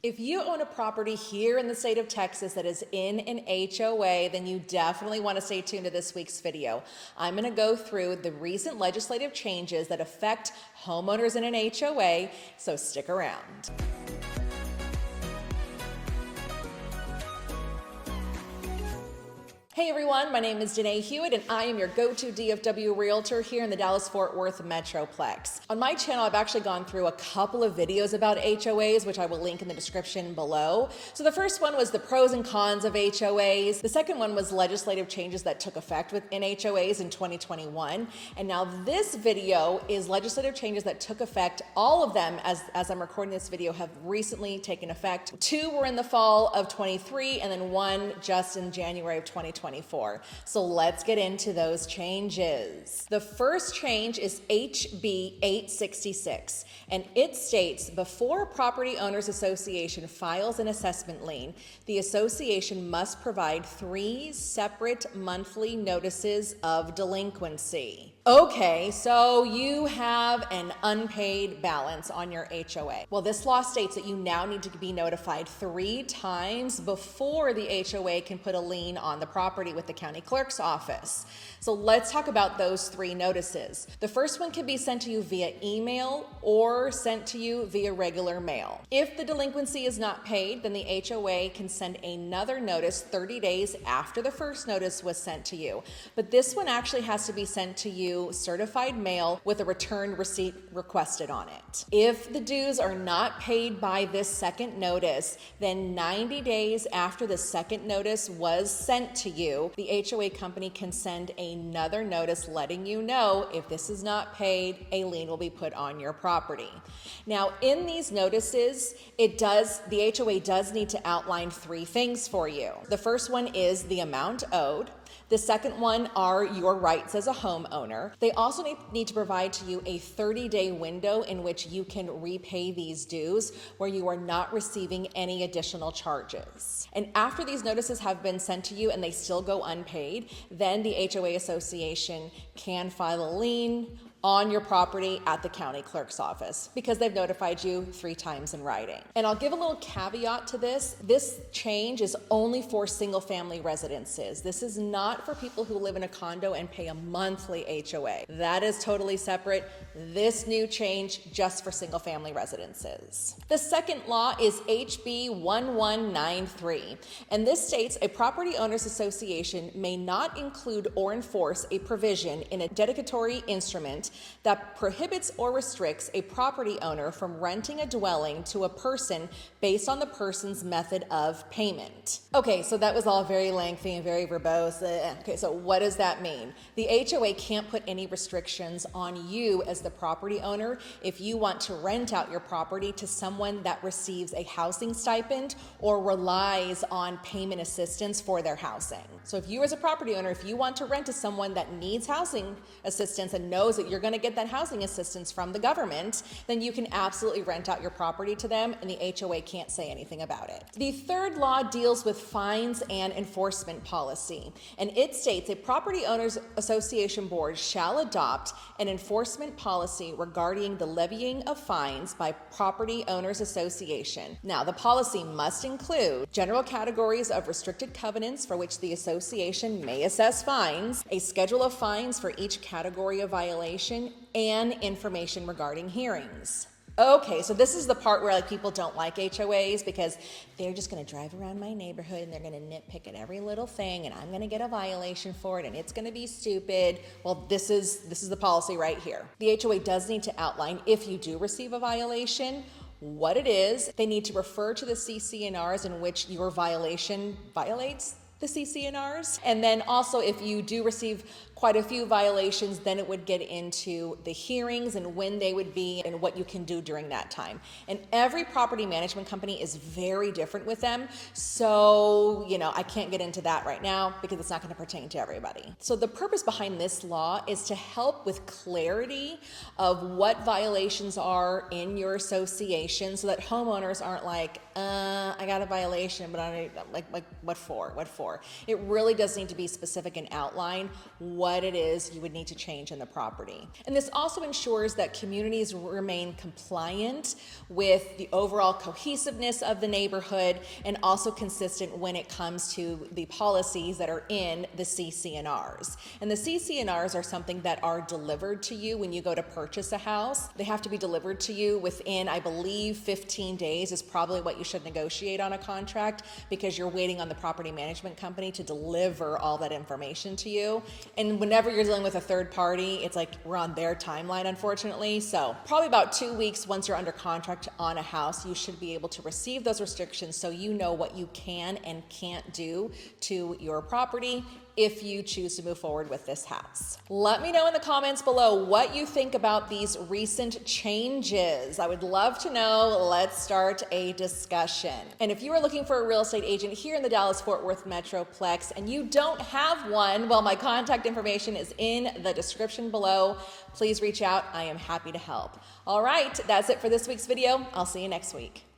If you own a property here in the state of Texas that is in an HOA, then you definitely want to stay tuned to this week's video. I'm going to go through the recent legislative changes that affect homeowners in an HOA, so stick around. Hey everyone, my name is Danae Hewitt and I am your go-to DFW Realtor here in the Dallas-Fort Worth Metroplex. On my channel, I've actually gone through a couple of videos about HOAs, which I will link in the description below. So the first one was the pros and cons of HOAs. The second one was legislative changes that took effect within HOAs in 2021. And now this video is legislative changes that took effect. All of them, as I'm recording this video, have recently taken effect. 2 were in the fall of 23 and then 1 just in January of 2024. So let's get into those changes. The first change is HB 866, and it states before a property owners association files an assessment lien, the association must provide 3 separate monthly notices of delinquency. Okay, so you have an unpaid balance on your HOA. Well, this law states that you now need to be notified 3 times before the HOA can put a lien on the property with the county clerk's office. So let's talk about those 3 notices. The first one can be sent to you via email or sent to you via regular mail. If the delinquency is not paid, then the HOA can send another notice 30 days after the first notice was sent to you. But this one actually has to be sent to you certified mail with a return receipt requested on it. If the dues are not paid by this second notice, then 90 days after the second notice was sent to you, the HOA company can send another notice letting you know if this is not paid, a lien will be put on your property. Now, in these notices, the HOA does need to outline 3 things for you. The first one is the amount owed. The second one are your rights as a homeowner. They also need to provide to you a 30-day window in which you can repay these dues where you are not receiving any additional charges. And after these notices have been sent to you and they still go unpaid, then the HOA association can file a lien on your property at the county clerk's office because they've notified you 3 times in writing. And I'll give a little caveat to this. This change is only for single family residences. This is not for people who live in a condo and pay a monthly HOA. That is totally separate. This new change just for single family residences. The second law is HB 1193. And this states a property owners association may not include or enforce a provision in a dedicatory instrument that prohibits or restricts a property owner from renting a dwelling to a person based on the person's method of payment. Okay, so that was all very lengthy and very verbose. Okay, so what does that mean? The HOA can't put any restrictions on you as the property owner if you want to rent out your property to someone that receives a housing stipend or relies on payment assistance for their housing. So if you as a property owner, if you want to rent to someone that needs housing assistance and knows that you're going to get that housing assistance from the government, then you can absolutely rent out your property to them and the HOA can't say anything about it. The third law deals with fines and enforcement policy, and it states a property owners association board shall adopt an enforcement policy regarding the levying of fines by property owners association. Now, the policy must include general categories of restricted covenants for which the association may assess fines, a schedule of fines for each category of violation, and information regarding hearings. Okay, so this is the part where people don't like HOAs because they're just going to drive around my neighborhood and they're going to nitpick at every little thing and I'm going to get a violation for it and it's going to be stupid. Well, this is the policy right here. The HOA does need to outline if you do receive a violation, what it is. They need to refer to the CC&Rs in which your violation violates the CC&Rs. And then also if you do receive quite a few violations, then it would get into the hearings and when they would be and what you can do during that time. And every property management company is very different with them. So, I can't get into that right now because it's not going to pertain to everybody. So the purpose behind this law is to help with clarity of what violations are in your association so that homeowners aren't like, I got a violation, but I like what for? It really does need to be specific and outline what what it is you would need to change in the property. And this also ensures that communities remain compliant with the overall cohesiveness of the neighborhood and also consistent when it comes to the policies that are in the CC&Rs. And the CC&Rs are something that are delivered to you when you go to purchase a house. They have to be delivered to you within, I believe, 15 days is probably what you should negotiate on a contract, because you're waiting on the property management company to deliver all that information to you. And whenever you're dealing with a third party, it's like we're on their timeline, unfortunately. So probably about 2 weeks once you're under contract on a house, you should be able to receive those restrictions so you know what you can and can't do to your property if you choose to move forward with this house. Let me know in the comments below what you think about these recent changes. I would love to know. Let's start a discussion. And if you are looking for a real estate agent here in the Dallas-Fort Worth Metroplex and you don't have one, well, my contact information is in the description below. Please reach out. I am happy to help. All right, that's it for this week's video. I'll see you next week.